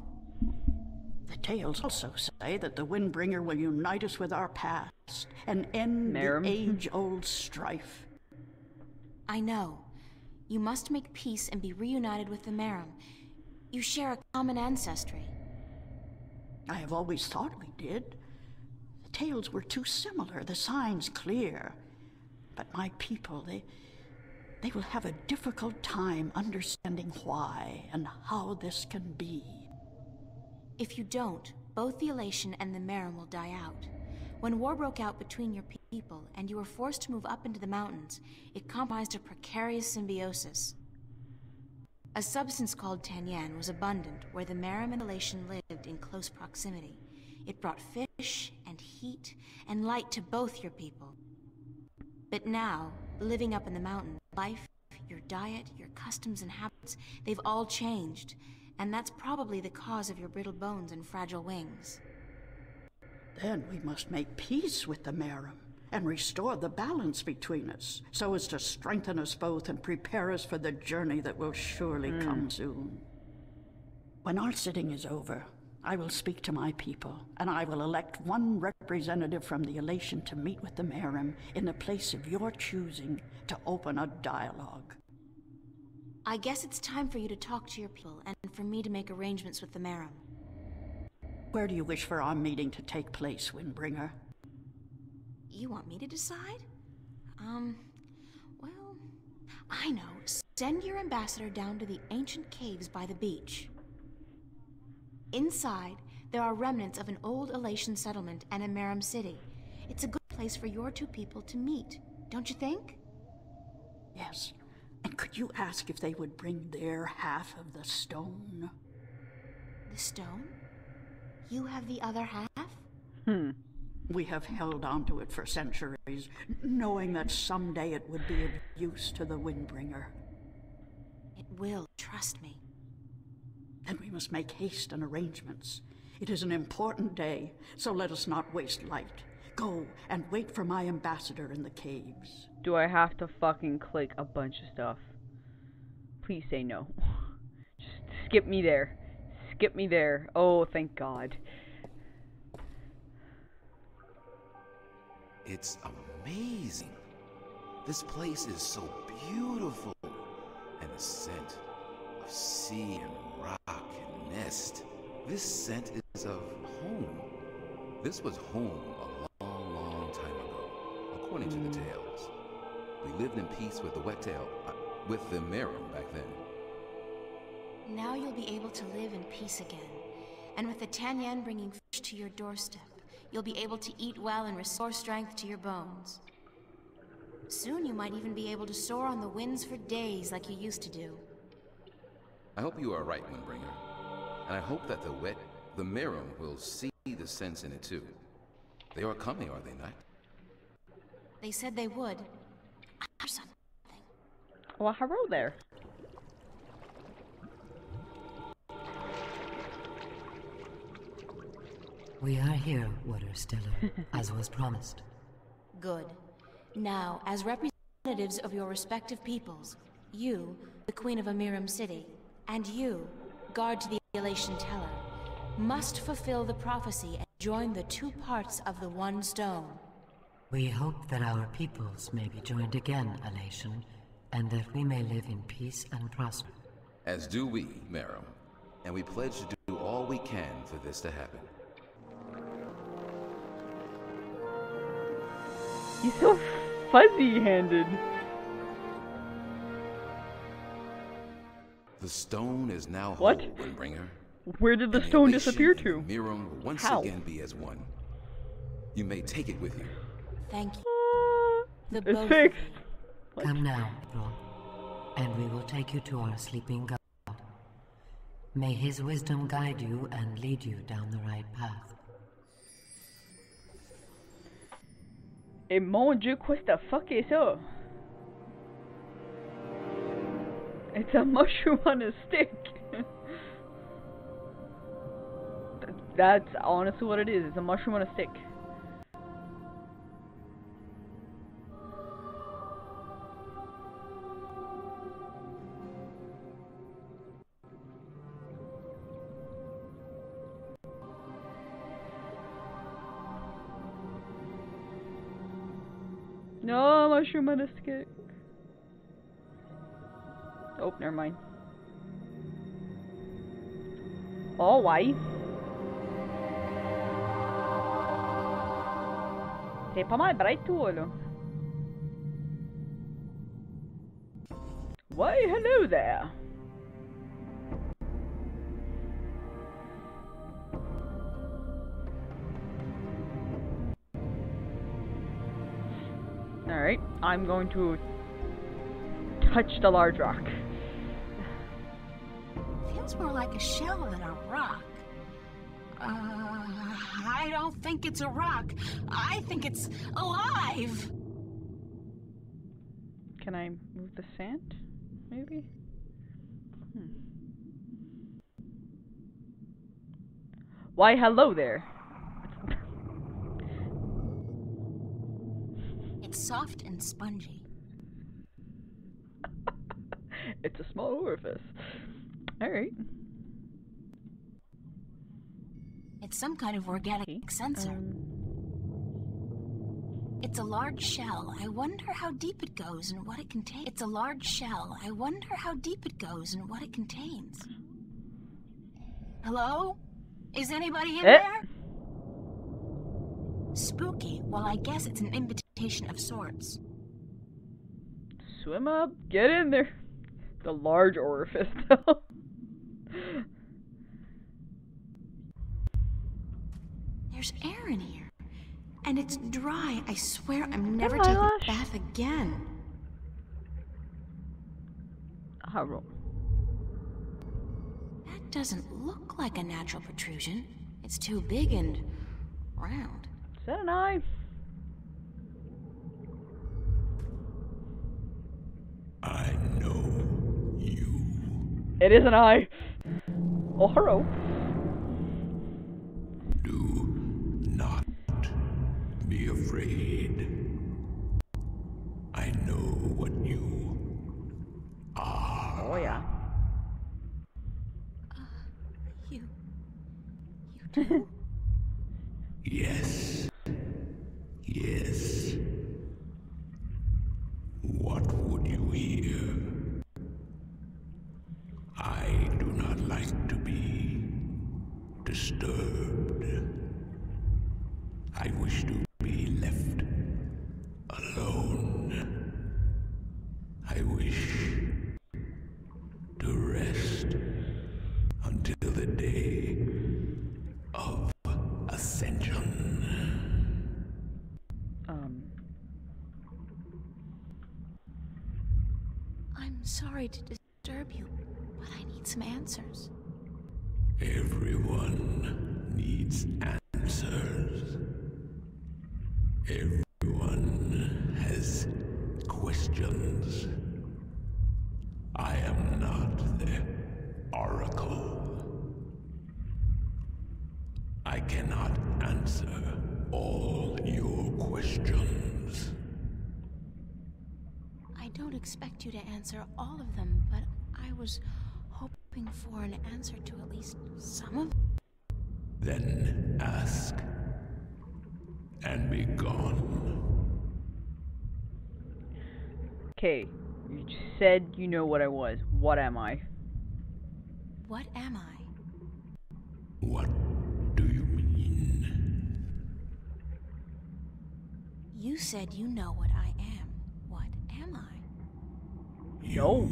The tales also say that the Windbringer will unite us with our past and end the age-old strife. I know. You must make peace and be reunited with the Merim. You share a common ancestry. I have always thought we did. The tales were too similar, the signs clear. But my people, they will have a difficult time understanding why and how this can be. If you don't, both the Elation and the Merim will die out. When war broke out between your people and you were forced to move up into the mountains, it comprised a precarious symbiosis. A substance called tanyan was abundant where the Merim and Elation lived in close proximity. It brought fish and heat and light to both your people. But now, living up in the mountain, life, your diet, your customs and habits, they've all changed. And that's probably the cause of your brittle bones and fragile wings. Then we must make peace with the Merum and restore the balance between us, so as to strengthen us both and prepare us for the journey that will surely come soon. When our sitting is over, I will speak to my people, and I will elect one representative from the Elation to meet with the Merum in the place of your choosing to open a dialogue. I guess it's time for you to talk to your people, and for me to make arrangements with the Merum. Where do you wish for our meeting to take place, Windbringer? You want me to decide? Well, I know. Send your ambassador down to the ancient caves by the beach. Inside, there are remnants of an old Elation settlement and a Merum city. It's a good place for your two people to meet, don't you think? Yes. And could you ask if they would bring their half of the stone? The stone? You have the other half? We have held on to it for centuries, knowing that someday it would be of use to the Windbringer. It will, trust me. Then we must make haste and arrangements. It is an important day, so let us not waste light. Go and wait for my ambassador in the caves. Do I have to fucking click a bunch of stuff? Please say no. Just skip me there. Skip me there. Oh, thank God. It's amazing. This place is so beautiful. And the scent of sea and rock and nest. This scent is of home. This was home a long, long time ago, according to the tales. We lived in peace with the Wet-tail, with the Merum back then. Now you'll be able to live in peace again. And with the Tanyan bringing fish to your doorstep, you'll be able to eat well and restore strength to your bones. Soon you might even be able to soar on the winds for days like you used to do. I hope you are right, Windbringer. And I hope that the Merum will see the sense in it too. They are coming, are they not? They said they would. I heard something. Well, hello there. We are here, Water Stellar, as was promised. Good. Now, as representatives of your respective peoples, you, the Queen of a Merum City, and you, guard to the Elation Teller, must fulfill the prophecy and join the two parts of the one stone. We hope that our peoples may be joined again, Elation, and that we may live in peace and prosper. As do we, Merum. And we pledge to do all we can for this to happen. He's so fuzzy-handed. The stone is now What? whole, Windbringer. Where did the And stone Elation disappear and to? the Merum will once How? again be as one. You may take it with you. Thank you. The It's both of fixed. you. What? Come now, April, and we will take you to our sleeping god. May his wisdom guide you and lead you down the right path. E mon Dieu, questa fuck è so? It's a mushroom on a stick. That's honestly what it is. It's a mushroom on a stick. No, mushroom on a stick. Oh, never mind. Oh, why? Sei pa mai breittuolo. Why, hello there. Alright, I'm going to touch the large rock. Feels more like a shell than a rock. I don't think it's a rock. I think it's alive. Can I move the sand? Maybe? Why, hello there. It's soft and spongy. It's a small orifice. Alright. It's some kind of organic sensor. It's a large shell. I wonder how deep it goes and what it contains. It's a large shell. I wonder how deep it goes and what it contains. Hello? Is anybody in there? Spooky. Well, I guess it's an invitation of sorts. Swim up, get in there. The large orifice, though. There's air in here. And it's dry. I swear I'm never taking a bath again. Horrible. That doesn't look like a natural protrusion. It's too big and round. Is that an eye? I know you. It is an eye. Oh, hello. Do not be afraid. I know what you are. Oh, yeah. You do? Yes. Yes. What would you hear? I do not like to be disturbed. I wish to be left alone. I wish to rest until the day of ascension. I'm sorry to disturb you, but I need some answers. Everyone needs answers. Everyone has questions. I am not the oracle. I cannot answer all your questions. I don't expect you to answer all of them, but I was hoping for an answer to at least some of them. Then ask and be gone. Okay, you just said you know what I was. What am I? What am I? What do you mean? You said you know what I am. What am I? You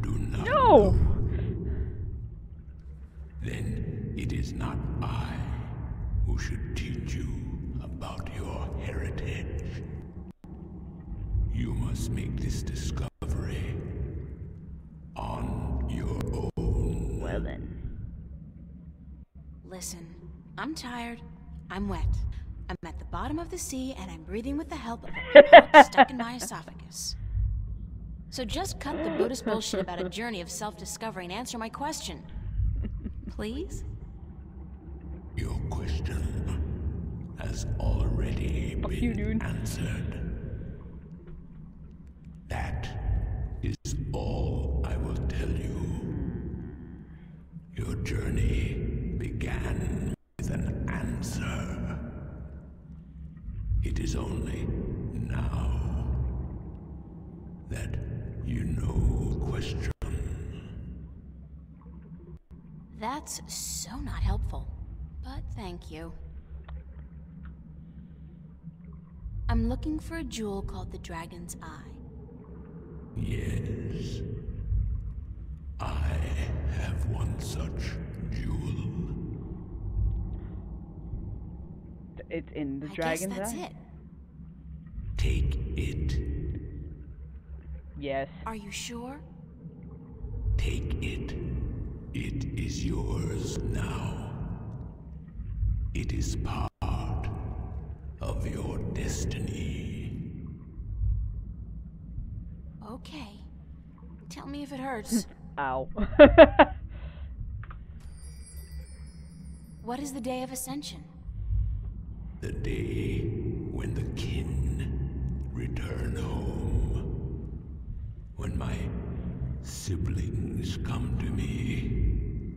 do not No! know. Then it is not I who should teach you about your heritage. You must make this discovery on your own. Well then. Listen, I'm tired. I'm wet. I'm at the bottom of the sea, and I'm breathing with the help of a propellant stuck in my esophagus. So just cut the Buddhist bullshit about a journey of self-discovery and answer my question. Please? Your question has already Fuck you, been dude. answered. That is all I will tell you. Your journey began with an answer. It is only now that you know the question. That's so not helpful, but thank you. I'm looking for a jewel called the Dragon's Eye. Yes, I have one such jewel. It's in the I dragon's guess that's eye? it. Take it. Yes. Are you sure? Take it. It is yours now. It is part of your destiny. Okay. Tell me if it hurts. Ow. What is the day of Ascension? The day when the kin return home. When my siblings come to me,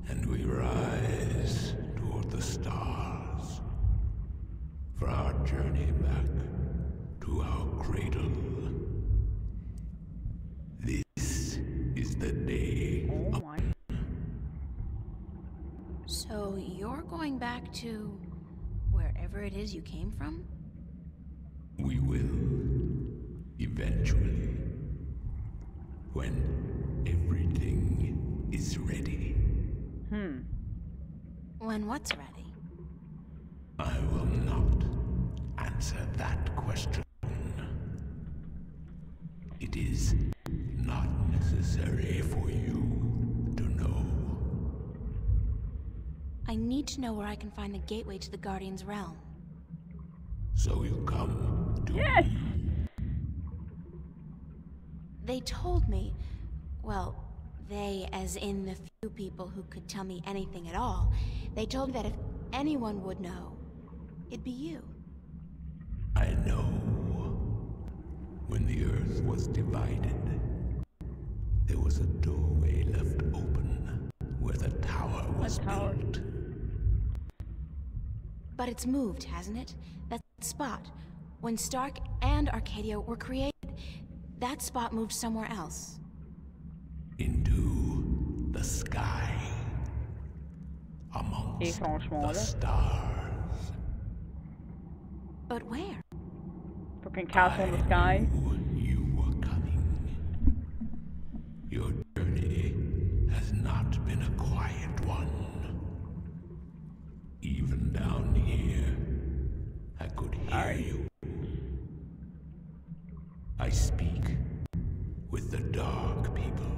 and we rise toward the stars for our journey back to our cradle. This is the day. Oh my. So you're going back to wherever it is you came from? We will, eventually, when everything is ready. When what's ready? I will not answer that question. It is not necessary for you to know. I need to know where I can find the gateway to the Guardian's realm. So you come to Yes! me. They told me, well, they as in the few people who could tell me anything at all, they told me that if anyone would know, it'd be you. I know. When the earth was divided, there was a doorway left open where the tower was built. But it's moved, hasn't it? That spot. When Stark and Arcadia were created, that spot moved somewhere else. Into the sky. Amongst the stars. But where? Fucking castle in the sky. You were coming. Your journey has not been a quiet one. Even down here, I could hear you. I speak with the dark people.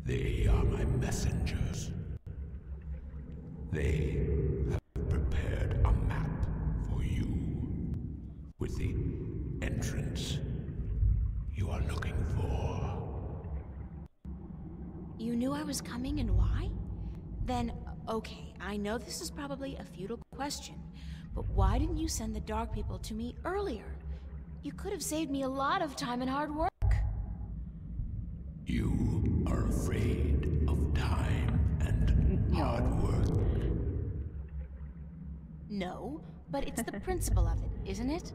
They are my messengers. They have prepared a map for you with the entrance you are looking for. You knew I was coming and why? Then, okay, I know this is probably a futile question, but why didn't you send the dark people to me earlier? You could have saved me a lot of time and hard work. You are afraid of time and hard work. No, but it's the principle of it, isn't it?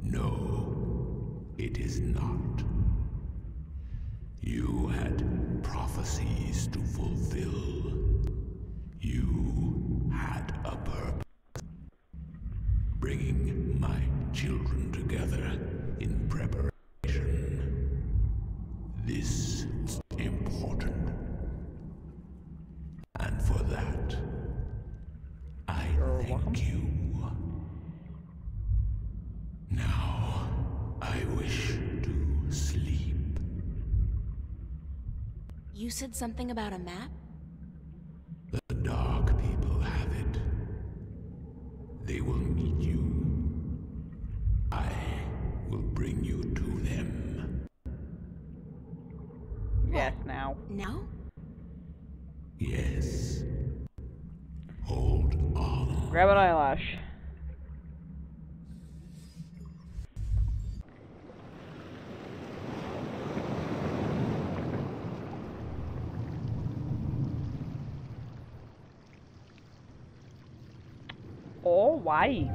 No, it is not. You had prophecies to fulfill. You had a purpose. Bringing my children together in preparation. This is important. And for that, I thank you. Now, I wish to sleep. You said something about a map? The dark people have it. They will meet you. I will bring you to them. Yes, now. No? Yes. Hold on. Grab an eyelash. Oh, why?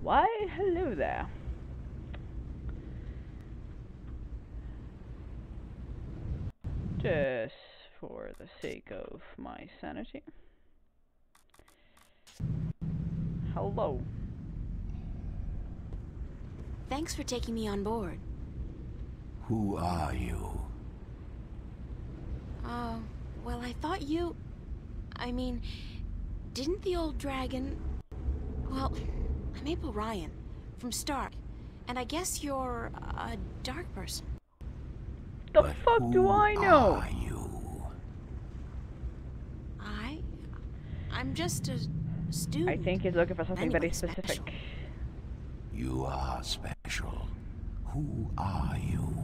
Why, hello there. Just for the sake of my sanity. Hello. Thanks for taking me on board. Who are you? Well, I thought you... I mean, didn't the old dragon... Well, I'm April Ryan, from Stark, and I guess you're a dark person. The But fuck who do I know? are you? I'm just a student. I think he's looking for something very Anybody specific. special. You are special. Who are you?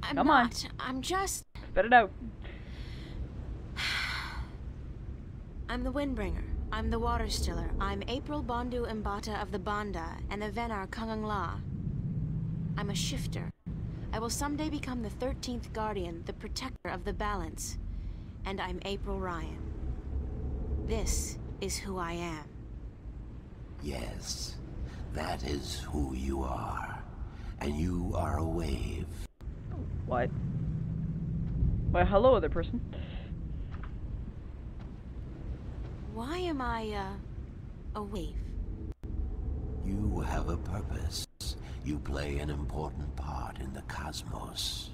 I'm Come on. not. I'm just... Spit it out. I'm the Windbringer. I'm the Water Stiller. I'm April Bondu Mbata of the Banda and the Venar Kangangla. I'm a shifter. I will someday become the 13th Guardian, the Protector of the Balance. And I'm April Ryan. This is who I am. Yes, that is who you are. And you are a wave. What? Well, hello, other person. Why am I, a wave? You have a purpose. You play an important part in the cosmos.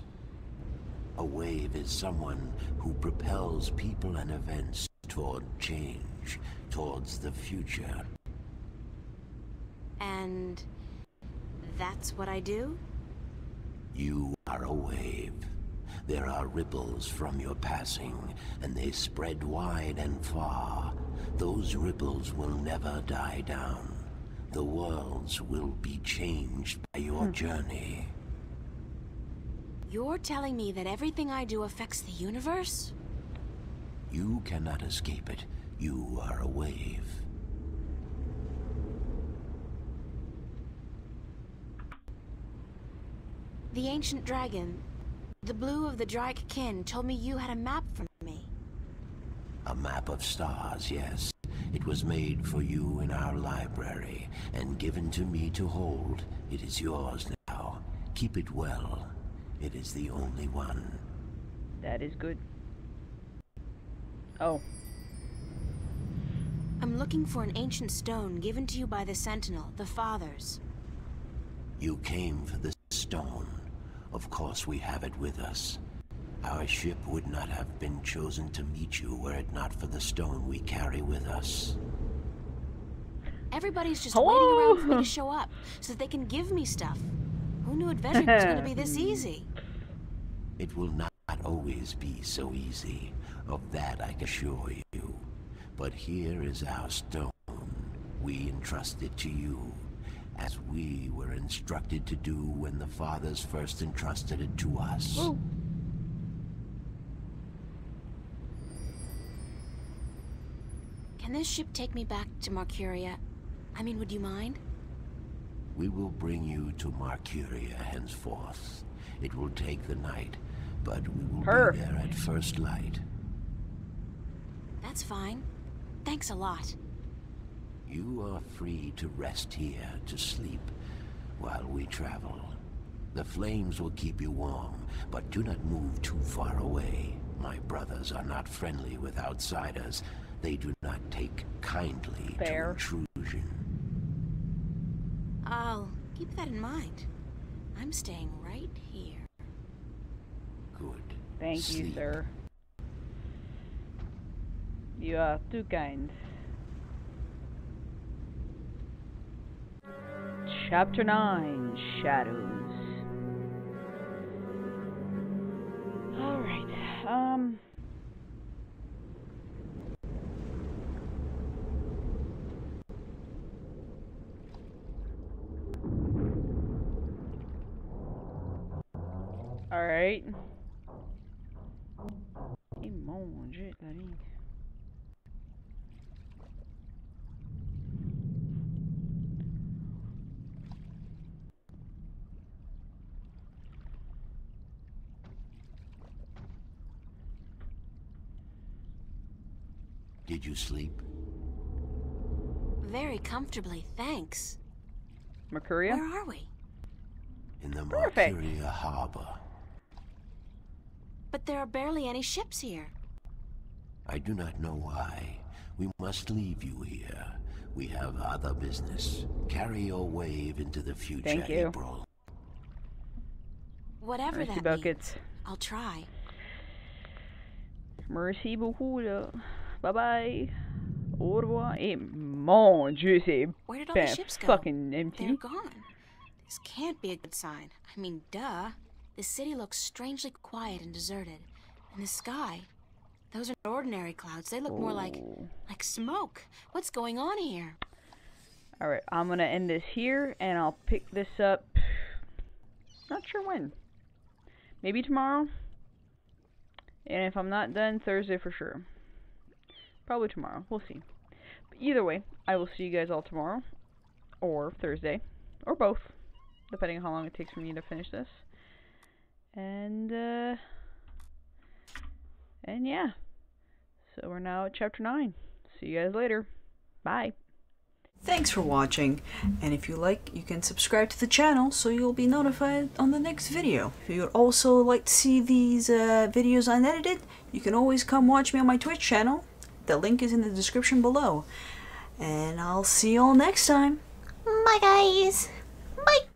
A wave is someone who propels people and events toward change, towards the future. And that's what I do? You are a wave. There are ripples from your passing, and they spread wide and far. Those ripples will never die down. The worlds will be changed by your journey. You're telling me that everything I do affects the universe? You cannot escape it. You are a wave. The ancient dragon, the blue of the Drake kin, told me you had a map for me. A map of stars, yes. It was made for you in our library, and given to me to hold. It is yours now. Keep it well. It is the only one. That is good. Oh. I'm looking for an ancient stone given to you by the Sentinel, the Fathers. You came for the stone. Of course we have it with us. Our ship would not have been chosen to meet you were it not for the stone we carry with us. Everybody's just Hello? waiting around for me to show up, so that they can give me stuff. Who knew adventure was going to be this easy? It will not always be so easy. Of that I can assure you. But here is our stone. We entrust it to you, as we were instructed to do when the Fathers first entrusted it to us. Ooh. Can this ship take me back to Marcuria? I mean, would you mind? We will bring you to Marcuria henceforth. It will take the night, but we will be there at first light. That's fine. Thanks a lot. You are free to rest here, to sleep, while we travel. The flames will keep you warm, but do not move too far away. My brothers are not friendly with outsiders. They do not take kindly to intrusion. I'll keep that in mind. I'm staying right here. Good. Thank you, sir. You are too kind. Chapter 9, Shadows. Alright, Alright. Et mon Dieu, la ligne. Did you sleep? Very comfortably, thanks. Mercuria? Where are we? In the Perfect. Marcuria harbor. But there are barely any ships here. I do not know why. We must leave you here. We have other business. Carry your wave into the future, Thank you. April. Whatever Merci that buckets. means, I'll try. Merci beaucoup, là. Bye bye. Au revoir. Et mon Dieu, c'est Where did all the ben ships go? fucking empty. They're gone. This can't be a good sign. I mean, duh. The city looks strangely quiet and deserted. And the sky, those are not ordinary clouds. They look more like smoke. What's going on here? Alright, I'm gonna end this here, and I'll pick this up, not sure when. Maybe tomorrow? And if I'm not done, Thursday for sure. Probably tomorrow. We'll see. But either way, I will see you guys all tomorrow. Or Thursday. Or both. Depending on how long it takes for me to finish this. And yeah. So we're now at chapter 9. See you guys later. Bye. Thanks for watching, and if you like, you can subscribe to the channel so you'll be notified on the next video. If you'd also like to see these videos unedited, you can always come watch me on my Twitch channel. The link is in the description below. And I'll see you all next time. Bye, guys. Bye.